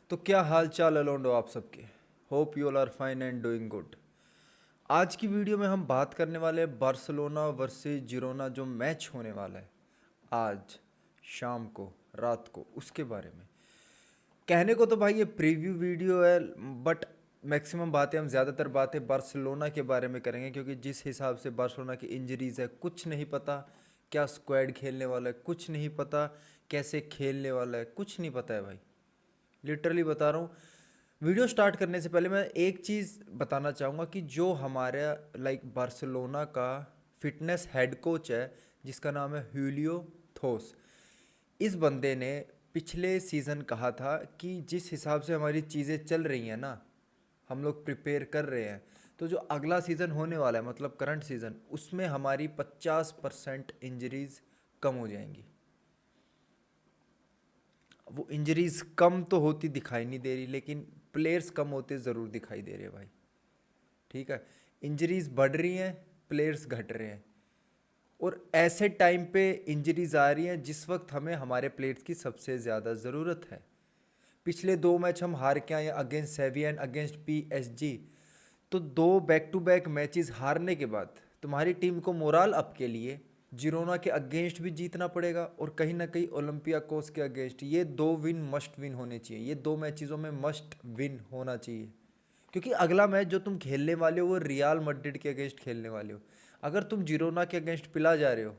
तो क्या हाल चाल अलोंडो आप सबके। Hope you all are fine and doing good. आज की वीडियो में हम बात करने वाले हैं बार्सिलोना वर्सेस जिरोना जो मैच होने वाला है आज शाम को, रात को, उसके बारे में। कहने को तो भाई ये प्रीव्यू वीडियो है, बट मैक्सिमम बातें हम ज़्यादातर बातें बार्सिलोना के बारे में करेंगे, क्योंकि जिस हिसाब से बार्सिलोना की इंजरीज है, कुछ नहीं पता क्या स्क्वाड खेलने वाला है, कुछ नहीं पता कैसे खेलने वाला है, कुछ नहीं पता है भाई। लिटरली बता रहा हूँ। वीडियो स्टार्ट करने से पहले मैं एक चीज़ बताना चाहूँगा कि जो हमारा बार्सिलोना का फिटनेस हेड कोच है, जिसका नाम है ह्यूलियो थोस। इस बंदे ने पिछले सीज़न कहा था कि जिस हिसाब से हमारी चीज़ें चल रही हैं ना, हम लोग प्रिपेयर कर रहे हैं, तो जो अगला सीज़न होने वाला है, मतलब करंट सीज़न, उसमें हमारी 50% इंजरीज कम हो जाएंगी। वो इंजरीज कम तो होती दिखाई नहीं दे रही, लेकिन प्लेयर्स कम होते ज़रूर दिखाई दे रहे हैं भाई। ठीक है, इंजरीज बढ़ रही हैं, प्लेयर्स घट रहे हैं, और ऐसे टाइम पे इंजरीज आ रही हैं जिस वक्त हमें हमारे प्लेयर्स की सबसे ज़्यादा ज़रूरत है। पिछले 2 मैच हम हार के आए हैं, अगेंस्ट सेविया एंड अगेंस्ट PSG। तो 2 बैक टू बैक मैचेस हारने के बाद तुम्हारी टीम को मोराल अप के लिए जिरोना के अगेंस्ट भी जीतना पड़ेगा, और कहीं ना कहीं ओलंपियाकोस के अगेंस्ट। ये 2 विन मस्ट विन होने चाहिए, ये 2 मैचेज़ों में मस्ट विन होना चाहिए, क्योंकि अगला मैच जो तुम खेलने वाले हो वो रियल मैड्रिड के अगेंस्ट खेलने वाले हो। अगर तुम जिरोना के अगेंस्ट पिला जा रहे हो,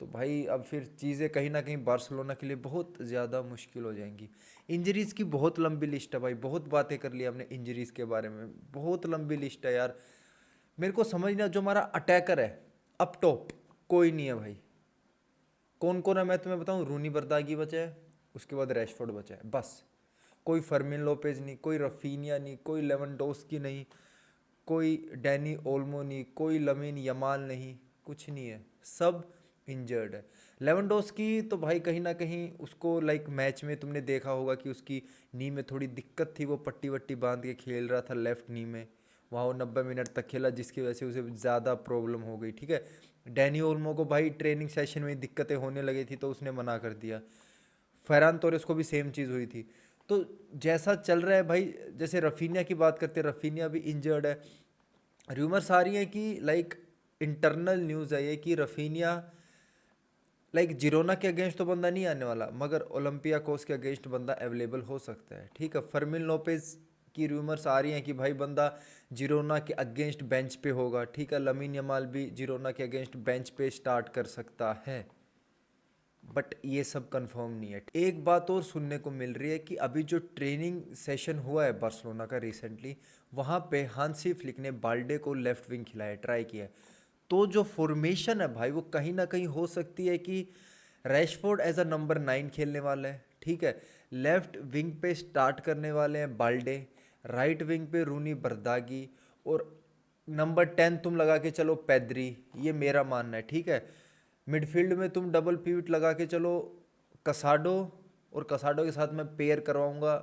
तो भाई अब फिर चीज़ें कहीं ना कहीं बार्सिलोना के लिए बहुत ज़्यादा मुश्किल हो जाएंगी। इंजरीज़ की बहुत लंबी लिस्ट है भाई, बहुत बातें कर ली हमने इंजरीज़ के बारे में, बहुत लंबी लिस्ट है यार। मेरे को समझना, जो हमारा अटैकर है अप टॉप, कोई नहीं है भाई। कौन कौन है मैं तुम्हें बताऊं। रूनी बर्दागी बचा है, उसके बाद रैशफोर्ड बचा है, बस। कोई फर्मिन लोपेज नहीं, कोई रफीनिया नहीं, कोई लेवेंडोस्की नहीं, कोई डैनी ओल्मो नहीं, कोई लमीन यमाल नहीं, कुछ नहीं है, सब इंजर्ड है। लेवेंडोस्की तो भाई कहीं ना कहीं उसको मैच में तुमने देखा होगा कि उसकी नी में थोड़ी दिक्कत थी, वो पट्टी वट्टी बांध के खेल रहा था लेफ्ट नी में। वहाँ वो 90 मिनट तक खेला, जिसकी वजह से उसे ज़्यादा प्रॉब्लम हो गई। ठीक है, डैनी ओल्मो को भाई ट्रेनिंग सेशन में दिक्कतें होने लगी थी, तो उसने मना कर दिया। फरहान तोरेस को भी सेम चीज़ हुई थी। तो जैसा चल रहा है भाई, जैसे रफीनिया की बात करते हैं, रफीनिया भी इंजर्ड है। र्यूमर्स आ रही है कि इंटरनल न्यूज़ है ये कि रफीनिया जिरोना के अगेंस्ट तो बंदा नहीं आने वाला, मगर ओलंपियाकोस के अगेंस्ट बंदा अवेलेबल हो सकता है। ठीक है, फर्मिन लोपेज की र्यूमर्स आ रही हैं कि भाई बंदा जिरोना के अगेंस्ट बेंच पे होगा। ठीक है, लमीन यमाल भी जिरोना के अगेंस्ट बेंच पे स्टार्ट कर सकता है, बट ये सब कंफर्म नहीं है। एक बात और सुनने को मिल रही है कि अभी जो ट्रेनिंग सेशन हुआ है बार्सिलोना का रिसेंटली, वहाँ पे हांसी फ्लिक ने बाल्डे को लेफ्ट विंग खिलाया, ट्राई किया है। तो जो फॉर्मेशन है भाई, वो कहीं ना कहीं हो सकती है कि रैशफोर्ड एज अ नंबर 9 खेलने वाला है। ठीक है, लेफ्ट विंग पे स्टार्ट करने वाले हैं बाल्डे, राइट विंग पे रूनी बर्दागी, और नंबर 10 तुम लगा के चलो पेद्री। ये मेरा मानना है। ठीक है, मिडफील्ड में तुम डबल पिवट लगा के चलो कसाडो, और कसाडो के साथ मैं पेयर करवाऊंगा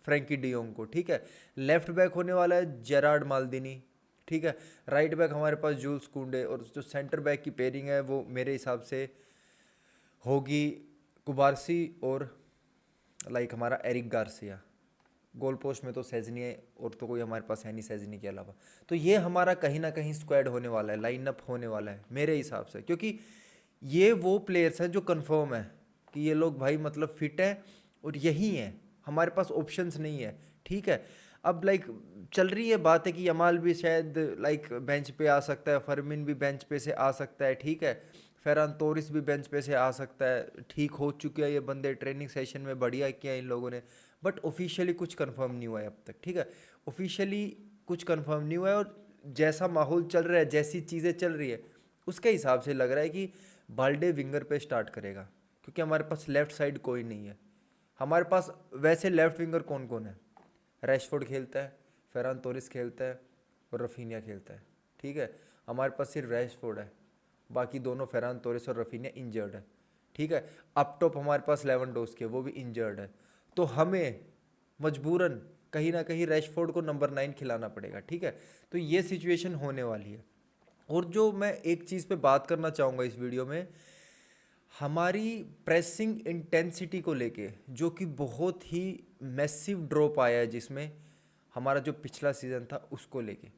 फ्रैंकी डियोंग को। ठीक है, लेफ्ट बैक होने वाला है जेरार्ड माल्दिनी। ठीक है, राइट बैक हमारे पास जूल्स कुंडे, और जो सेंटर बैक की पेयरिंग है वो मेरे हिसाब से होगी कुबारसी और हमारा एरिक गार्सिया। गोल पोस्ट में तो सेजनी है, और तो कोई हमारे पास है नहीं सेजनी के अलावा। तो ये हमारा कहीं ना कहीं स्क्वाड होने वाला है, लाइनअप होने वाला है मेरे हिसाब से, क्योंकि ये वो प्लेयर्स हैं जो कंफर्म है कि ये लोग भाई मतलब फिट है, और यही है, हमारे पास ऑप्शंस नहीं है। ठीक है, अब चल रही है बात है कि यमाल भी शायद बेंच पे आ सकता है, फरमिन भी बेंच पे से आ सकता है। ठीक है, फेरान तोरिस भी बेंच पे से आ सकता है। ठीक हो चुके हैं ये बंदे, ट्रेनिंग सेशन में बढ़िया किया इन लोगों ने, बट ऑफिशियली कुछ कंफर्म नहीं हुआ है अब तक। ठीक है, ऑफिशियली कुछ कंफर्म नहीं हुआ है, और जैसा माहौल चल रहा है, जैसी चीज़ें चल रही है, उसके हिसाब से लग रहा है कि बाल्डे विंगर पे स्टार्ट करेगा, क्योंकि हमारे पास लेफ्ट साइड कोई नहीं है। हमारे पास वैसे लेफ्ट विंगर कौन कौन है। रैशफोर्ड खेलता है, फेरान तोरिस खेलता है, और रफीनिया खेलता है। ठीक है, हमारे पास सिर्फ रैशफोर्ड है, बाकी दोनों फेरान तोरिस और रफीनिया इंजर्ड है। ठीक है, अप टॉप हमारे पास लेवेंडोस्की है, वो भी इंजर्ड है। तो हमें मजबूरन कहीं ना कहीं रैशफोर्ड को नंबर 9 खिलाना पड़ेगा। ठीक है, तो ये सिचुएशन होने वाली है। और जो मैं एक चीज़ पे बात करना चाहूँगा इस वीडियो में, हमारी प्रेसिंग इंटेंसिटी को लेके, जो कि बहुत ही मैसिव ड्रॉप आया है जिसमें हमारा जो पिछला सीज़न था उसको लेके।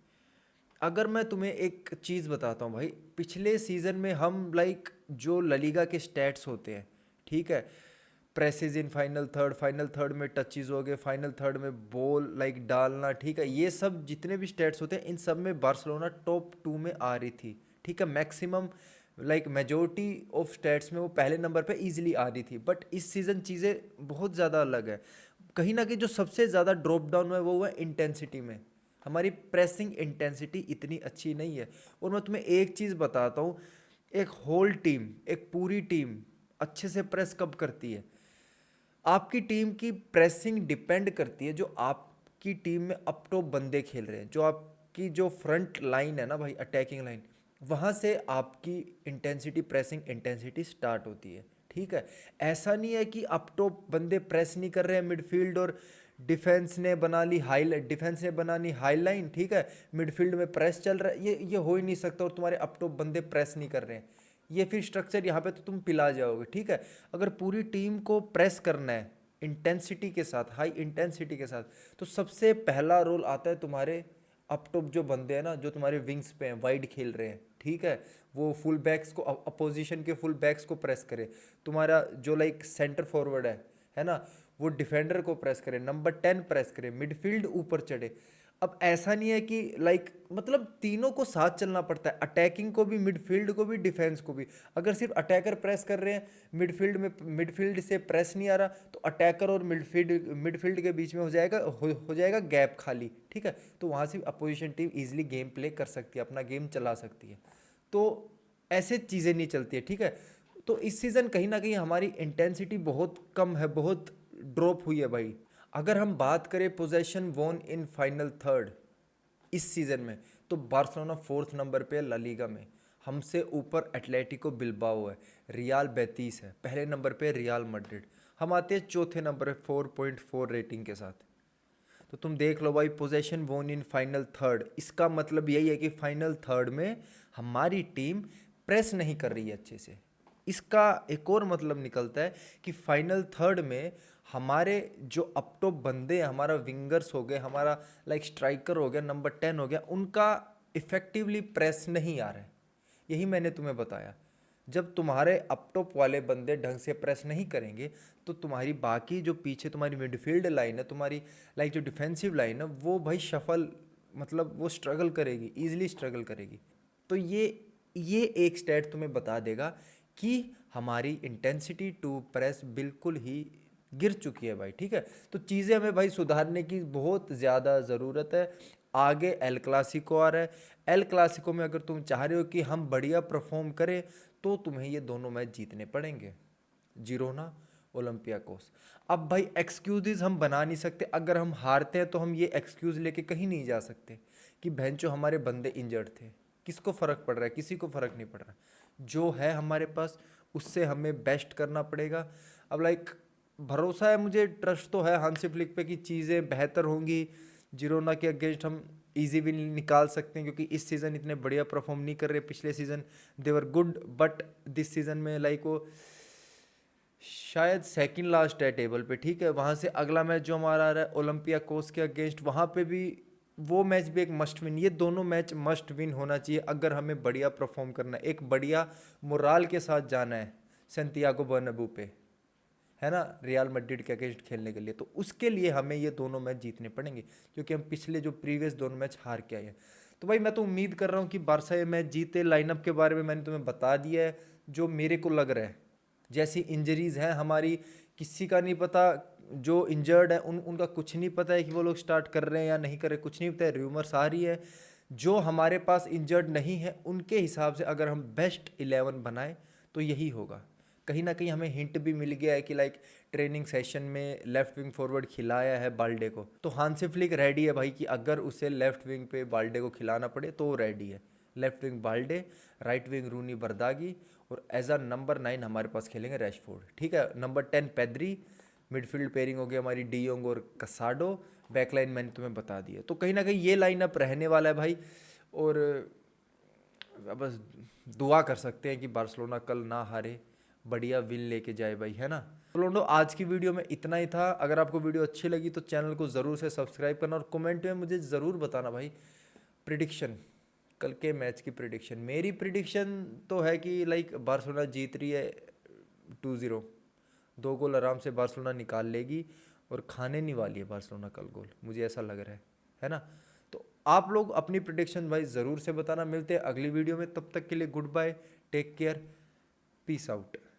अगर मैं तुम्हें एक चीज़ बताता हूँ भाई, पिछले सीज़न में हम लाइक जो ललीगा के स्टैट्स होते हैं, ठीक है, प्रेसिज इन फाइनल थर्ड में टचेज हो गए, फाइनल थर्ड में बॉल लाइक डालना, ठीक है, ये सब जितने भी स्टैट्स होते हैं इन सब में बार्सिलोना टॉप 2 में आ रही थी, ठीक है, maximum like majority of stats में वो पहले नंबर पे इजीली आ रही थी। बट इस सीज़न चीज़ें बहुत ज़्यादा अलग है। कहीं ना कहीं जो सबसे ज़्यादा ड्रॉप डाउन हुआ है वो हुआ इंटेंसिटी में। हमारी प्रेसिंग इंटेंसिटी इतनी अच्छी नहीं है। और मैं तुम्हें एक चीज़ बताता हूँ, एक होल टीम, एक पूरी टीम अच्छे से प्रेस कब करती है? आपकी टीम की प्रेसिंग डिपेंड करती है जो आपकी टीम में अप टॉप बंदे खेल रहे हैं, जो आपकी जो फ्रंट लाइन है ना भाई, अटैकिंग लाइन, वहाँ से आपकी इंटेंसिटी, प्रेसिंग इंटेंसिटी स्टार्ट होती है, ठीक है। ऐसा नहीं है कि अप टॉप बंदे प्रेस नहीं कर रहे हैं मिडफील्ड और डिफेंस ने बना ली हाई लाइन, ठीक है, मिडफील्ड में प्रेस चल रहा है, ये हो ही नहीं सकता, और तुम्हारे अप टॉप बंदे प्रेस नहीं कर रहे हैं, ये फिर स्ट्रक्चर यहाँ पे तो तुम पिला जाओगे, ठीक है। अगर पूरी टीम को प्रेस करना है इंटेंसिटी के साथ, हाई इंटेंसिटी के साथ, तो सबसे पहला रोल आता है तुम्हारे अप टॉप जो बंदे हैं ना, जो तुम्हारे विंग्स पे हैं, वाइड खेल रहे हैं, ठीक है, वो फुल बैक्स को, अपोजिशन के फुल बैक्स को प्रेस करे, तुम्हारा जो लाइक सेंटर फॉरवर्ड है ना, वो डिफेंडर को प्रेस करे, नंबर 10 प्रेस करे, मिडफील्ड ऊपर चढ़े। अब ऐसा नहीं है कि लाइक मतलब तीनों को साथ चलना पड़ता है, अटैकिंग को भी, मिडफील्ड को भी, डिफेंस को भी। अगर सिर्फ अटैकर प्रेस कर रहे हैं, मिडफील्ड से प्रेस नहीं आ रहा, तो अटैकर और मिडफील्ड के बीच में हो जाएगा गैप खाली, ठीक है, तो वहाँ से opposition team easily game play कर सकती है, अपना गेम चला सकती है। तो ऐसे चीज़ें नहीं चलती है, ठीक है। तो इस सीज़न कहीं ना कहीं हमारी इंटेंसिटी बहुत कम है, बहुत ड्रॉप हुई है भाई। अगर हम बात करें पोजेशन वोन इन फाइनल थर्ड इस सीज़न में, तो बार्सिलोना 4th नंबर पे है ला लीगा में, हमसे ऊपर एटलेटिको बिल्बाओ है, रियाल बेतीस है, पहले नंबर पे रियाल मैड्रिड, हम आते हैं चौथे नंबर पे 4.4 रेटिंग के साथ। तो तुम देख लो भाई, पोजेशन वोन इन फाइनल थर्ड, इसका मतलब यही है कि फाइनल थर्ड में हमारी टीम प्रेस नहीं कर रही है अच्छे से। इसका एक और मतलब निकलता है कि फाइनल थर्ड में हमारे जो अप टॉप बंदे हैं, हमारा विंगर्स हो गए, हमारा लाइक स्ट्राइकर हो गया, नंबर 10 हो गया, उनका इफेक्टिवली प्रेस नहीं आ रहा है। यही मैंने तुम्हें बताया, जब तुम्हारे अप टॉप वाले बंदे ढंग से प्रेस नहीं करेंगे तो तुम्हारी बाकी जो पीछे तुम्हारी मिडफील्ड लाइन है, तुम्हारी लाइक जो डिफेंसिव लाइन है, वो भाई शफल, मतलब वो स्ट्रगल करेगी, ईजिली स्ट्रगल करेगी। तो ये एक स्टैट तुम्हें बता देगा कि हमारी इंटेंसिटी टू प्रेस बिल्कुल ही गिर चुकी है भाई, ठीक है। तो चीज़ें हमें भाई सुधारने की बहुत ज़्यादा ज़रूरत है। आगे एल क्लासिको आ रहा है, एल क्लासिको में अगर तुम चाह रहे हो कि हम बढ़िया परफॉर्म करें तो तुम्हें ये दोनों मैच जीतने पड़ेंगे, जिरोना, ओलंपियाकोस। अब भाई एक्सक्यूज़ हम बना नहीं सकते, अगर हम हारते हैं तो हम ये एक्सक्यूज़ लेके कहीं नहीं जा सकते कि भैंचो हमारे बंदे इंजर्ड थे। किसको फ़र्क पड़ रहा है? किसी को फ़र्क नहीं पड़ रहा। जो है हमारे पास उससे हमें बेस्ट करना पड़ेगा। अब लाइक भरोसा है मुझे, ट्रस्ट तो है हांसी फ्लिक पे कि चीज़ें बेहतर होंगी, जिरोना के अगेंस्ट हम इजी विन निकाल सकते हैं, क्योंकि इस सीज़न इतने बढ़िया परफॉर्म नहीं कर रहे। पिछले season they were good, but this season में लाइक वो शायद सेकंड लास्ट है टेबल पे, ठीक है। वहाँ से अगला मैच जो हमारा आ रहा है ओलंपियाकोस के अगेंस्ट, वहाँ पे भी वो मैच भी एक मस्ट विन। ये दोनों मैच मस्ट विन होना चाहिए अगर हमें बढ़िया परफॉर्म करना है, एक बढ़िया मोराल के साथ जाना है सैंटियागो बर्नब्यू पे, है ना, रियल मैड्रिड के अगेंस्ट खेलने के लिए। तो उसके लिए हमें ये दोनों मैच जीतने पड़ेंगे, क्योंकि हम पिछले जो प्रीवियस दोनों मैच हार के आए हैं। तो भाई मैं तो उम्मीद कर रहा हूँ कि बारसा ये मैच जीते। लाइनअप के बारे में मैंने तुम्हें बता दिया है जो मेरे को लग रहा है। जैसी इंजरीज़ हैं हमारी, किसी का नहीं पता, जो इंजर्ड है उनका कुछ नहीं पता है कि वो लोग स्टार्ट कर रहे हैं या नहीं कर रहे, कुछ नहीं पता है, र्यूमर्स आ रही है। जो हमारे पास इंजर्ड नहीं है उनके हिसाब से अगर हम बेस्ट 11 बनाएं तो यही होगा। कहीं ना कहीं हमें हिंट भी मिल गया है कि लाइक ट्रेनिंग सेशन में लेफ्ट विंग फॉरवर्ड खिलाया है बाल्डे को, तो हांसी फ्लिक रेडी है भाई कि अगर उसे लेफ्ट विंग पे बाल्डे को खिलाना पड़े तो वो रेडी है। Left wing Balde, right wing Rooney बर्दागी, और एज अ नंबर 9 हमारे पास खेलेंगे रैशफोर्ड, ठीक है। नंबर 10 पेद्री, मिडफील्ड पेयरिंग हो गई हमारी डी और कसाडो, बैकलाइन मैंने तुम्हें बता दिया। तो कहीं ना कहीं ये लाइनअप रहने वाला है भाई, और बस दुआ कर सकते हैं कि बार्सिलोना कल ना हारे बढ़िया विन लेके जाए भाई, है ना। तो लोगों आज की वीडियो में इतना ही था। अगर आपको वीडियो अच्छी लगी तो चैनल को ज़रूर से सब्सक्राइब करना और कमेंट में मुझे ज़रूर बताना भाई प्रिडिक्शन, कल के मैच की प्रिडिक्शन। मेरी प्रिडिक्शन तो है कि लाइक बार्सिलोना जीत रही है 2-0, 2 गोल आराम से बार्सिलोना निकाल लेगी और खाने नहीं वाली है बार्सिलोना कल गोल, मुझे ऐसा लग रहा है ना। तो आप लोग अपनी प्रिडिक्शन भाई ज़रूर से बताना। मिलते हैं अगली वीडियो में, तब तक के लिए goodbye, take care, peace out.